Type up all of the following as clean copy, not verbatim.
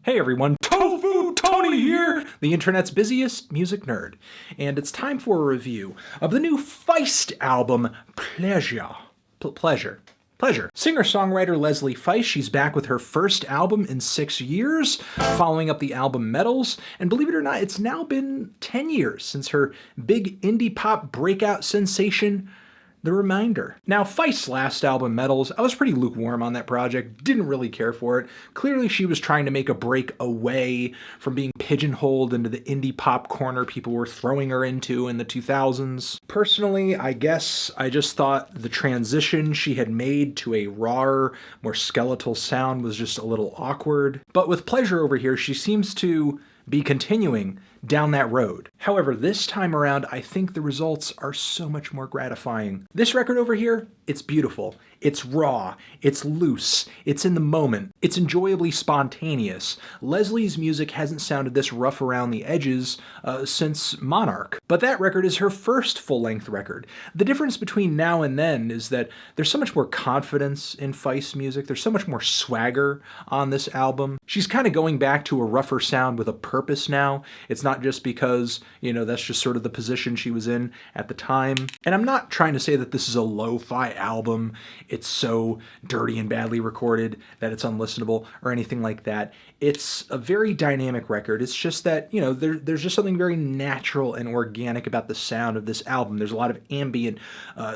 Hey everyone, Tofu Tony here, the internet's busiest music nerd, and it's time for a review of the new Feist album, Pleasure. Pleasure. Singer-songwriter Leslie Feist, she's back with her first album in 6 years, following up the album Medals, and believe it or not, it's now been 10 years since her big indie pop breakout sensation, The Reminder. Now, Feist's last album, Medals, I was pretty lukewarm on that project, didn't really care for it. Clearly she was trying to make a break away from being pigeonholed into the indie pop corner people were throwing her into in the 2000s. Personally, I guess I just thought the transition she had made to a rawer, more skeletal sound was just a little awkward. But with Pleasure over here, she seems to be continuing down that road. However, this time around, I think the results are so much more gratifying. This record over here, it's beautiful. It's raw. It's loose. It's in the moment. It's enjoyably spontaneous. Leslie's music hasn't sounded this rough around the edges since Monarch. But that record is her first full-length record. The difference between now and then is that there's so much more confidence in Feist's music. There's so much more swagger on this album. She's kind of going back to a rougher sound with a purpose now. It's not just because, that's just sort of the position she was in at the time. And I'm not trying to say that this is a lo-fi album. It's so dirty and badly recorded that it's unlistenable or anything like that. It's a very dynamic record. It's just that, there's just something very natural and organic about the sound of this album. There's a lot of ambient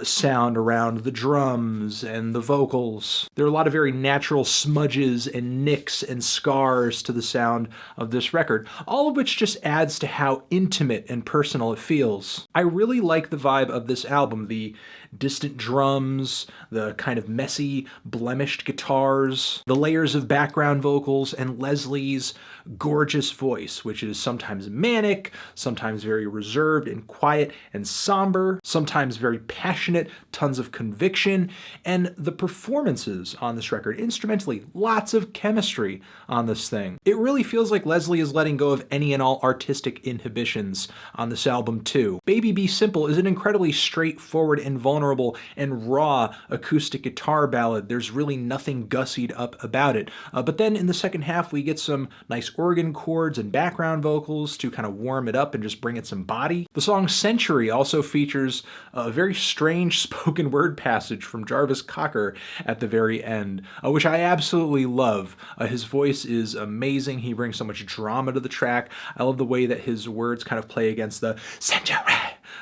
sound around the drums and the vocals. There are a lot of very natural smudges and nicks and scars to the sound of this record, all of which just adds to how intimate and personal it feels. I really like the vibe of this album, the distant drums, the kind of messy, blemished guitars, the layers of background vocals, and Leslie's gorgeous voice, which is sometimes manic, sometimes very reserved and quiet and somber, sometimes very passionate, tons of conviction, and the performances on this record, instrumentally, lots of chemistry on this thing. It really feels like Leslie is letting go of any and all artistic inhibitions on this album too. Baby Be Simple is an incredibly straightforward and vulnerable and raw acoustic guitar ballad. There's really nothing gussied up about it. But then in the second half, we get some nice organ chords and background vocals to kind of warm it up and just bring it some body. The song Century also features a very strange spoken word passage from Jarvis Cocker at the very end, which I absolutely love. His voice is amazing. He brings so much drama to the track. I love the way that his words kind of play against the century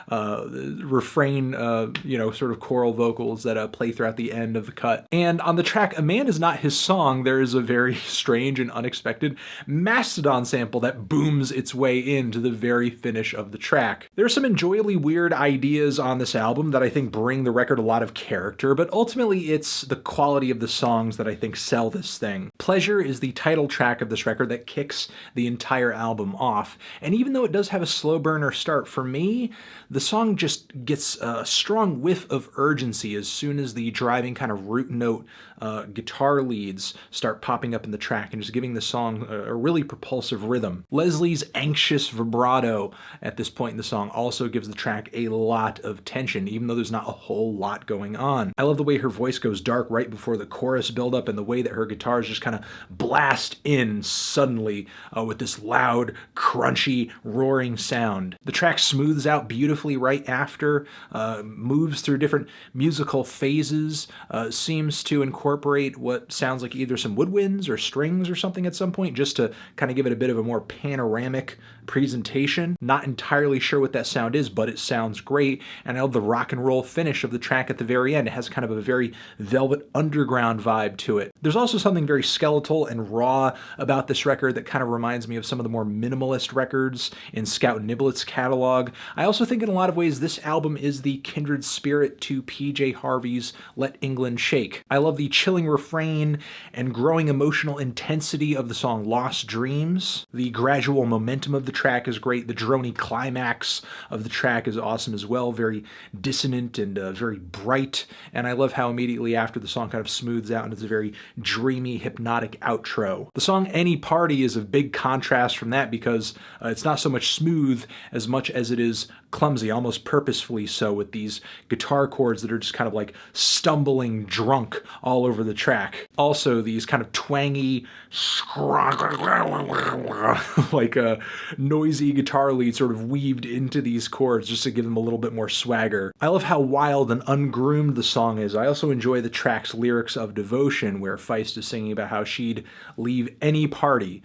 refrain, sort of choral vocals that play throughout the end of the cut. And on the track A Man Is Not His Song, there is a very strange and unexpected Mastodon sample that booms its way into the very finish of the track. There are some enjoyably weird ideas on this album that I think bring the record a lot of character, but ultimately it's the quality of the songs that I think sell this thing. Pleasure is the title track of this record that kicks the entire album off, and even though it does have a slow burner start, for me, the song just gets a strong whiff of urgency as soon as the driving kind of root note guitar leads start popping up in the track and just giving the song a really propulsive rhythm. Leslie's anxious vibrato at this point in the song also gives the track a lot of tension, even though there's not a whole lot going on. I love the way her voice goes dark right before the chorus buildup and the way that her guitars just kind of blast in suddenly with this loud, crunchy, roaring sound. The track smooths out beautifully right after, moves through different musical phases, seems to incorporate what sounds like either some woodwinds or strings or something at some point, just to kind of give it a bit of a more panoramic presentation. Not entirely sure what that sound is, but it sounds great, and I love the rock and roll finish of the track at the very end. It has kind of a very Velvet Underground vibe to it. There's also something very skeletal and raw about this record that kind of reminds me of some of the more minimalist records in Scout Niblet's catalog. I also think in a lot of ways this album is the kindred spirit to PJ Harvey's Let England Shake. I love the chilling refrain and growing emotional intensity of the song Lost Dreams. The gradual momentum of the track is great. The droney climax of the track is awesome as well. Very dissonant and very bright. And I love how immediately after the song kind of smooths out and it's a very dreamy, hypnotic outro. The song Any Party is a big contrast from that because it's not so much smooth as much as it is clumsy, almost purposefully so, with these guitar chords that are just kind of like stumbling drunk all over the track. Also, these kind of twangy, like a noisy guitar lead sort of weaved into these chords just to give them a little bit more swagger. I love how wild and ungroomed the song is. I also enjoy the track's lyrics of devotion, where Feist is singing about how she'd leave any party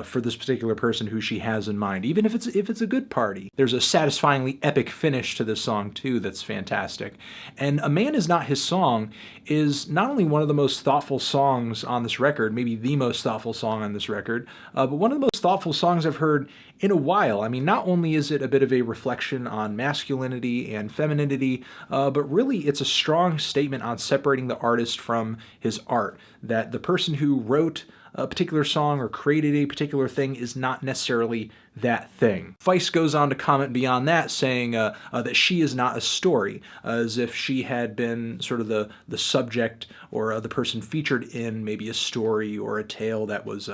for this particular person who she has in mind, even if it's a good party. There's a satisfyingly epic finish to this song too that's fantastic. And A Man Is Not His Song is not only one of the most thoughtful songs on this record, maybe the most thoughtful song on this record, but one of the most thoughtful songs I've heard in a while. I mean, not only is it a bit of a reflection on masculinity and femininity, but really it's a strong statement on separating the artist from his art, that the person who wrote a particular song or created a particular thing is not necessarily that thing. Feist goes on to comment beyond that, saying that she is not a story, as if she had been sort of the subject or the person featured in maybe a story or a tale that was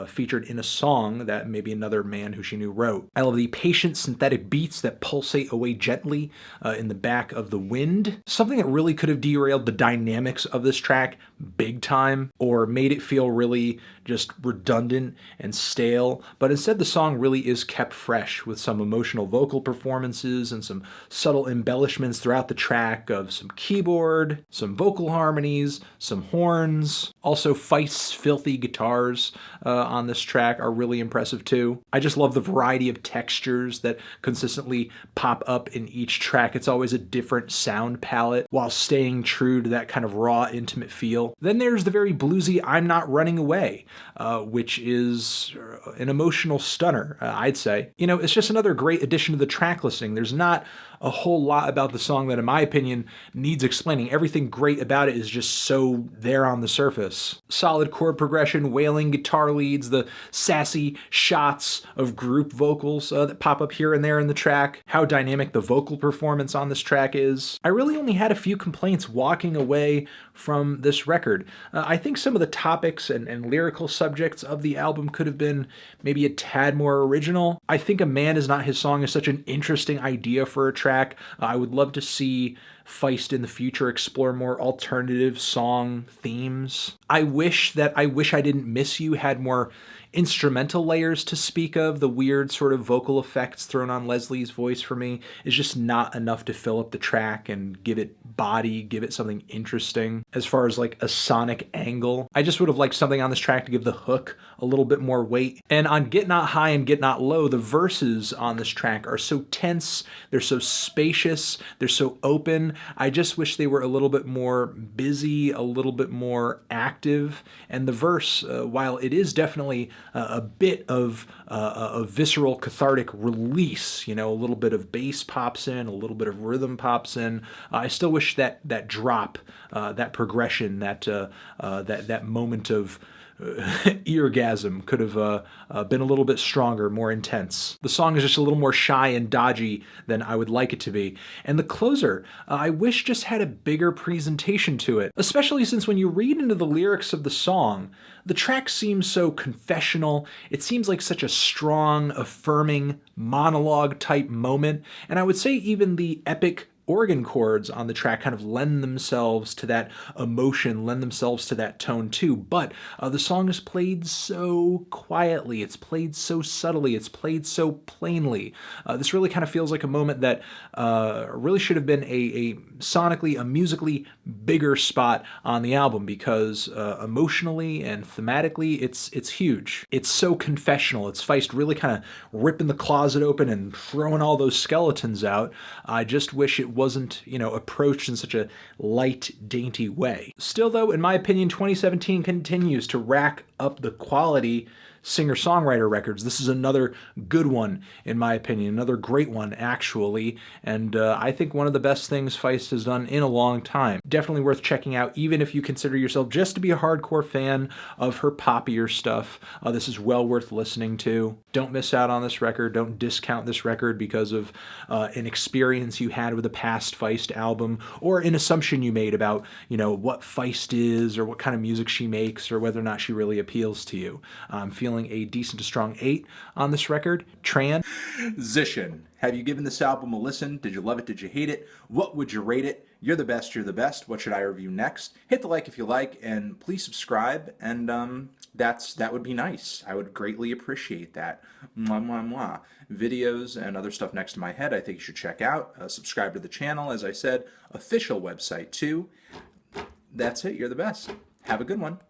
featured in a song that maybe another man who she knew wrote. I love the patient synthetic beats that pulsate away gently in the back of the wind. Something that really could have derailed the dynamics of this track big time, or made it feel really just redundant and stale, but instead the song really is kept fresh with some emotional vocal performances and some subtle embellishments throughout the track of some keyboard, some vocal harmonies, some horns. Also, Feist's filthy guitars on this track are really impressive too. I just love the variety of textures that consistently pop up in each track. It's always a different sound palette while staying true to that kind of raw, intimate feel. Then there's the very bluesy I'm Not Running Away, which is an emotional stunner, I'd say. You know, it's just another great addition to the track listing. There's not a whole lot about the song that, in my opinion, needs explaining. Everything great about it is just so there on the surface. Solid chord progression, wailing guitar leads, the sassy shots of group vocals that pop up here and there in the track, how dynamic the vocal performance on this track is. I really only had a few complaints walking away from this record. I think some of the topics and lyrical subjects of the album could have been maybe a tad more original. I think A Man Is Not His Song is such an interesting idea for a track. I would love to see Feist in the future explore more alternative song themes. I wish I Didn't Miss You had more instrumental layers to speak of. The weird sort of vocal effects thrown on Leslie's voice for me is just not enough to fill up the track and give it body, give it something interesting as far as like a sonic angle. I just would have liked something on this track to give the hook a little bit more weight. And on Get Not High and Get Not Low, the verses on this track are so tense, they're so spacious, they're so open. I just wish they were a little bit more busy, a little bit more active. And the verse, while it is definitely a bit of a visceral cathartic release, you know, a little bit of bass pops in, a little bit of rhythm pops in, I still wish that drop, that progression, that moment of eargasm could have been a little bit stronger, more intense. The song is just a little more shy and dodgy than I would like it to be. And the closer, I wish just had a bigger presentation to it, especially since when you read into the lyrics of the song, the track seems so confessional. It seems like such a strong, affirming monologue type moment. And I would say even the epic organ chords on the track kind of lend themselves to that emotion, lend themselves to that tone too. But the song is played so quietly, it's played so subtly, it's played so plainly. This really kind of feels like a moment that really should have been a sonically, a musically bigger spot on the album, because emotionally and thematically, it's huge. It's so confessional. It's Feist really kind of ripping the closet open and throwing all those skeletons out. I just wish it wasn't, approached in such a light, dainty way. Still though, in my opinion, 2017 continues to rack up the quality singer-songwriter records. This is another good one, in my opinion, another great one, actually, and I think one of the best things Feist has done in a long time. Definitely worth checking out, even if you consider yourself just to be a hardcore fan of her poppier stuff. This is well worth listening to. Don't miss out on this record. Don't discount this record because of an experience you had with a past Feist album, or an assumption you made about, what Feist is, or what kind of music she makes, or whether or not she really appears appeals to you. I'm feeling a decent to strong 8 on this record. Transition. Have you given this album a listen? Did you love it? Did you hate it? What would you rate it? You're the best. You're the best. What should I review next? Hit the like if you like, and please subscribe. And that would be nice. I would greatly appreciate that. Mwah, mwah, mwah. Videos and other stuff next to my head I think you should check out. Subscribe to the channel, as I said. Official website too. That's it. You're the best. Have a good one.